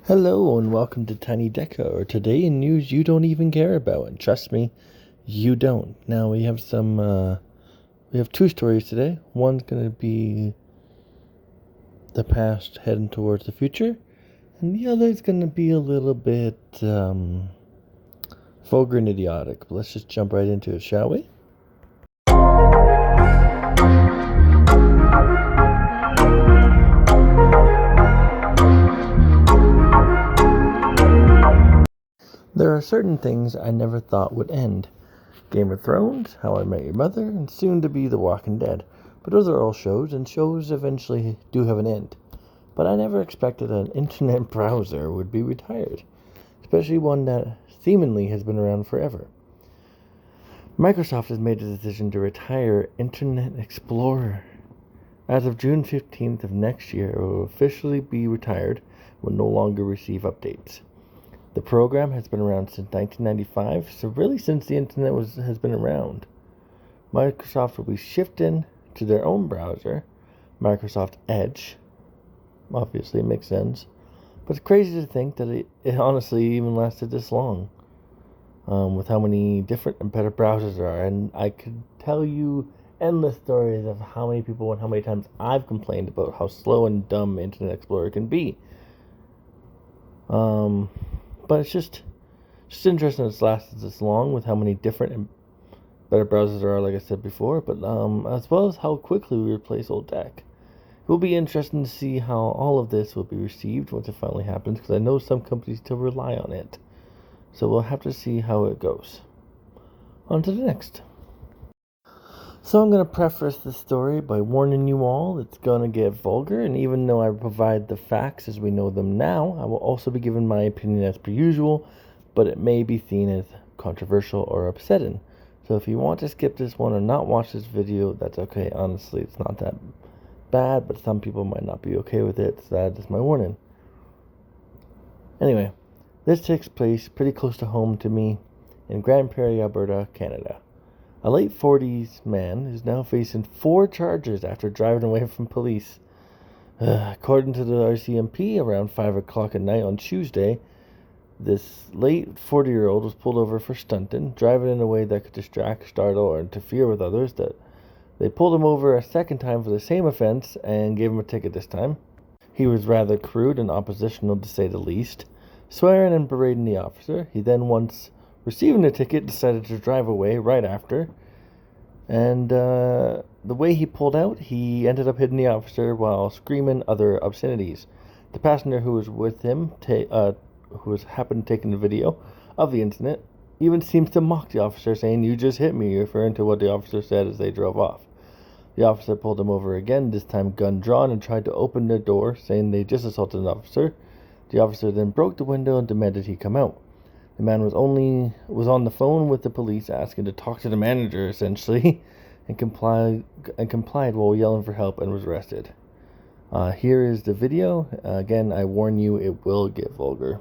Hello and welcome to T.I.N.Y.D.E.C.A, or today in news you don't even care about, and trust me, you don't. Now we have two stories today. One's going to be the past heading towards the future, and the other is going to be a little bit vulgar and idiotic. But let's just jump right into it, shall we? There are certain things I never thought would end. Game of Thrones, How I Met Your Mother, and soon to be The Walking Dead. But those are all shows, and shows eventually do have an end. But I never expected an internet browser would be retired, especially one that seemingly has been around forever. Microsoft has made a decision to retire Internet Explorer. As of June 15th of next year, it will officially be retired and will no longer receive updates. The program has been around since 1995, so really since the internet has been around. Microsoft will be shifting to their own browser, Microsoft Edge. Obviously, it makes sense. But it's crazy to think that it honestly even lasted this long, with how many different and better browsers there are. And I could tell you endless stories of how many people and how many times I've complained about how slow and dumb Internet Explorer can be. But it's just interesting that it's lasted this long with how many different and better browsers there are, like I said before, but as well as how quickly we replace old tech. It will be interesting to see how all of this will be received once it finally happens, because I know some companies still rely on it. So we'll have to see how it goes. On to the next. So I'm going to preface this story by warning you all it's going to get vulgar, and even though I provide the facts as we know them now, I will also be giving my opinion as per usual, but it may be seen as controversial or upsetting. So if you want to skip this one or not watch this video, that's okay. Honestly, it's not that bad, but some people might not be okay with it, so that is my warning. Anyway, this takes place pretty close to home to me in Grande Prairie, Alberta, Canada. A late 40s man is now facing 4 charges after driving away from police. According to the RCMP, around 5 o'clock at night on Tuesday, this late 40-year-old was pulled over for stunting, driving in a way that could distract, startle, or interfere with others. That they pulled him over a second time for the same offense and gave him a ticket this time. He was rather crude and oppositional, to say the least, swearing and berating the officer. He then, once receiving the ticket, decided to drive away right after, and the way he pulled out, he ended up hitting the officer while screaming other obscenities. The passenger who was with him, happened taking the video of the incident, even seems to mock the officer, saying, "You just hit me," referring to what the officer said as they drove off. The officer pulled him over again, this time gun drawn, and tried to open the door, saying they just assaulted an officer. The officer then broke the window and demanded he come out. The man was on the phone with the police, asking to talk to the manager, essentially, and complied while yelling for help, and was arrested. Here is the video. Again, I warn you, it will get vulgar.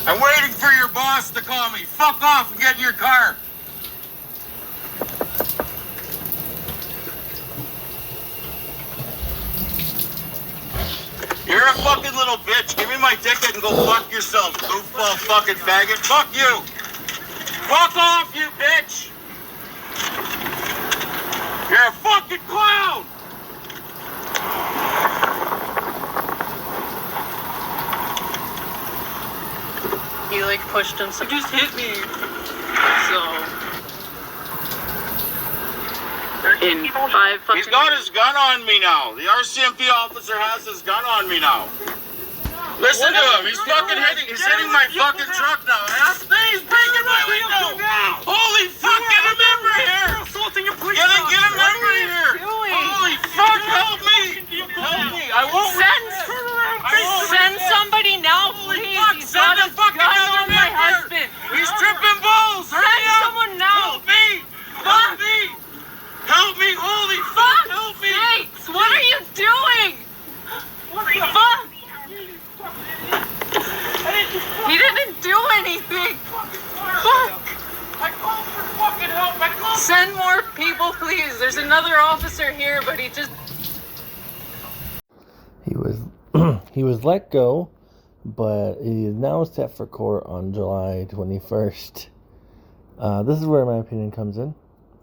I'm waiting for your boss to call me. Fuck off and get in your car. You're a fucking little bitch. Give me my ticket and go fuck yourself, goofball fucking faggot. Fuck you. Fuck off, you bitch. You're a fucking clown. He pushed him. He just hit me. So. In 5 fucking. He's got his gun on me now. The RCMP officer has his gun on me now. Listen to him. He's fucking hitting. He's hitting my fucking truck now. He's breaking my window. Holy fuck! Get him over here. Get him over here. Holy fuck! Help me. Help me. I won't. Send somebody now, please. He's got a gun on my husband. He's tripping balls. Send someone now. Help me. Help me. Help me. Holy fuck. Help me. Sakes, what are you doing? Fuck. He didn't do anything. Fuck. I called for fucking help. Send more people, please. There's another officer are here, but he just... He was he was let go, but he is now set for court on July 21st. This is where my opinion comes in.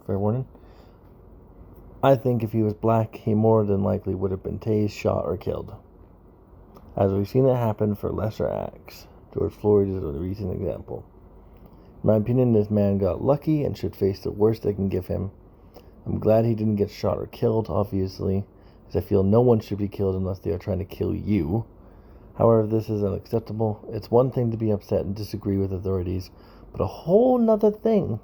Fair warning. I think if he was black, he more than likely would have been tased, shot, or killed. As we've seen it happen for lesser acts. George Floyd is a recent example. In my opinion, this man got lucky and should face the worst they can give him. I'm glad he didn't get shot or killed, obviously, as I feel no one should be killed unless they are trying to kill you. However, this is unacceptable. It's one thing to be upset and disagree with authorities, but a whole nother thing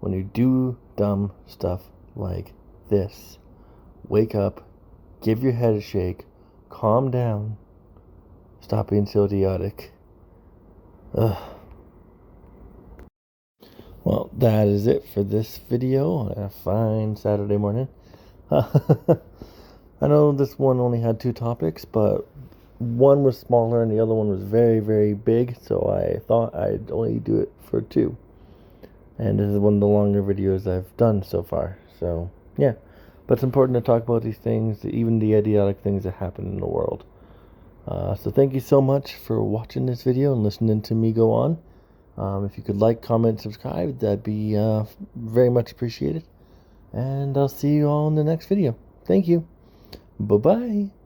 when you do dumb stuff like this. Wake up, give your head a shake, calm down, stop being so idiotic. Ugh. Well, that is it for this video on a fine Saturday morning. I know this one only had 2 topics, but one was smaller and the other one was very, very big, so I thought I'd only do it for 2. And this is one of the longer videos I've done so far, so yeah. But it's important to talk about these things, even the idiotic things that happen in the world. So thank you so much for watching this video and listening to me go on. If you could like, comment, subscribe, that'd be very much appreciated. And I'll see you all in the next video. Thank you. Bye-bye.